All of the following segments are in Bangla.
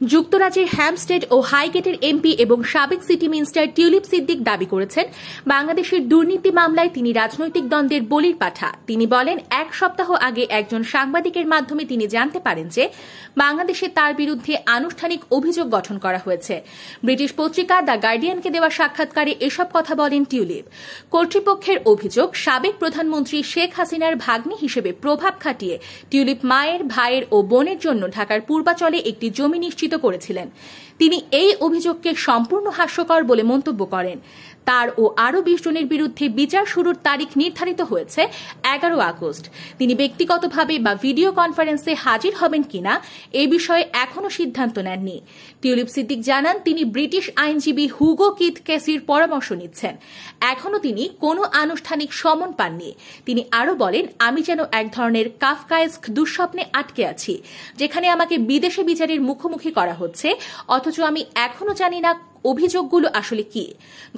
যুক্তরাজ্যের হ্যাম্পস্টেড ও হাইগেটের এমপি এবং সাবেক সিটি মিনিস্টার টিউলিপ সিদ্দিক দাবি করেছেন, বাংলাদেশের দুর্নীতি মামলায় তিনি রাজনৈতিক দ্বন্দ্বের বলির পাঠা। তিনি বলেন, এক সপ্তাহ আগে একজন সাংবাদিকের মাধ্যমে তিনি জানতে পারেন যে বাংলাদেশে তার বিরুদ্ধে আনুষ্ঠানিক অভিযোগ গঠন করা হয়েছে। ব্রিটিশ পত্রিকা দ্য গার্ডিয়ানকে দেওয়া সাক্ষাৎকারে এসব কথা বলেন টিউলিপ। কর্তৃপক্ষের অভিযোগ, সাবেক প্রধানমন্ত্রী শেখ হাসিনার ভাগ্নি হিসেবে প্রভাব খাটিয়ে টিউলিপ মায়ের, ভাইয়ের ও বোনের জন্য ঢাকার পূর্বাচলে একটি জমি নিশ্চিত করেছিলেন। তিনি এই অভিযোগকে সম্পূর্ণ হাস্যকর বলে মন্তব্য করেন। তার ও আরও 20 জনের বিরুদ্ধে বিচার শুরুর তারিখ নির্ধারিত হয়েছে 11 আগস্ট। তিনি ব্যক্তিগতভাবে বা ভিডিও কনফারেন্সে হাজির হবেন কিনা এ বিষয়ে এখনও সিদ্ধান্ত নেননি। টিউলিপ সিদ্দিক জানান, তিনি ব্রিটিশ আইনজীবী হুগো কিথ কেসির পরামর্শ নিচ্ছেন। এখনও তিনি কোনো আনুষ্ঠানিক সমন পাননি। তিনি আরও বলেন, আমি যেন এক ধরনের কাফকায়েস্ক দুঃস্বপ্নে আটকে আছি, যেখানে আমাকে বিদেশে বিচারের মুখোমুখি করা হচ্ছে, অথচ আমি এখনও জানি না অভিযোগগুলো আসলে কি।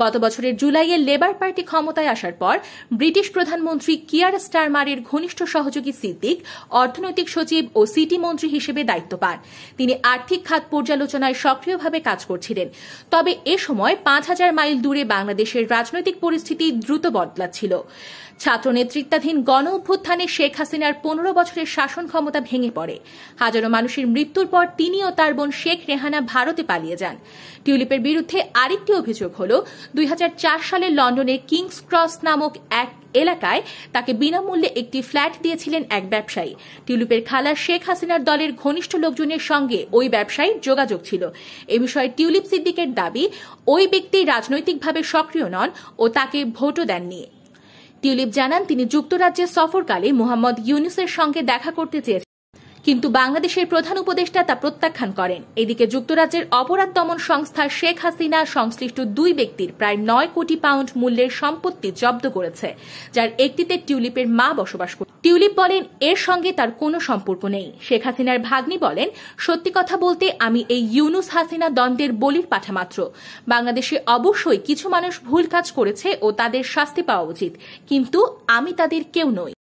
গত বছরের জুলাইয়ে লেবার পার্টি ক্ষমতায় আসার পর ব্রিটিশ প্রধানমন্ত্রী কিয়ার স্টারমারের ঘনিষ্ঠ সহযোগী সিদ্দিক অর্থনৈতিক সচিব ও সিটি মন্ত্রী হিসেবে দায়িত্ব পান। তিনি আর্থিক খাত পর্যালোচনায় সক্রিয়ভাবে কাজ করছিলেন। তবে এ সময় 5000 মাইল দূরে বাংলাদেশের রাজনৈতিক পরিস্থিতি দ্রুত বদলাচ্ছিল। ছাত্র নেতৃত্বাধীন গণ অভ্যুত্থানে শেখ হাসিনার 15 বছরের শাসন ক্ষমতা ভেঙে পড়ে। হাজারো মানুষের মৃত্যুর পর তিনি ও তার বোন শেখ রেহানা ভারতে পালিয়ে যান। টিউলিপের বিরুদ্ধে আরেকটি অভিযোগ হল, 2004 সালে লন্ডনের কিংস ক্রস নামক এক এলাকায় তাকে বিনামূল্যে একটি ফ্ল্যাট দিয়েছিলেন এক ব্যবসায়ী। টিউলিপের খালা শেখ হাসিনার দলের ঘনিষ্ঠ লোকজনের সঙ্গে ওই ব্যবসায়ীর যোগাযোগ ছিল। এ বিষয়ে টিউলিপ সিদ্দিকের দাবি, ওই ব্যক্তি রাজনৈতিকভাবে সক্রিয় নন ও তাকে ভোটও দেননি। টিউলিপ জানান, তিনি যুক্তরাজ্যে সফরকালে মোহাম্মদ ইউনূসের সঙ্গে দেখা করতে চেয়েছেন, কিন্তু বাংলাদেশের প্রধান উপদেষ্টা তা প্রত্যাখ্যান করেন। এদিকে যুক্তরাজ্যের অপরাধ দমন সংস্থা শেখ হাসিনা সংশ্লিষ্ট 2 ব্যক্তির প্রায় 9 কোটি পাউন্ড মূল্যের সম্পত্তি জব্দ করেছে, যার একটিতে টিউলিপের মা বসবাস করেন। টিউলিপ বলেন, এর সঙ্গে তার কোনো সম্পর্ক নেই। শেখ হাসিনার ভাগ্নি বলেন, সত্যি কথা বলতে আমি এই ইউনূস হাসিনা দ্বন্দ্বের বলির পাঠা মাত্র। বাংলাদেশে অবশ্যই কিছু মানুষ ভুল কাজ করেছে ও তাদের শাস্তি পাওয়া উচিত, কিন্তু আমি তাদের কেউ নই।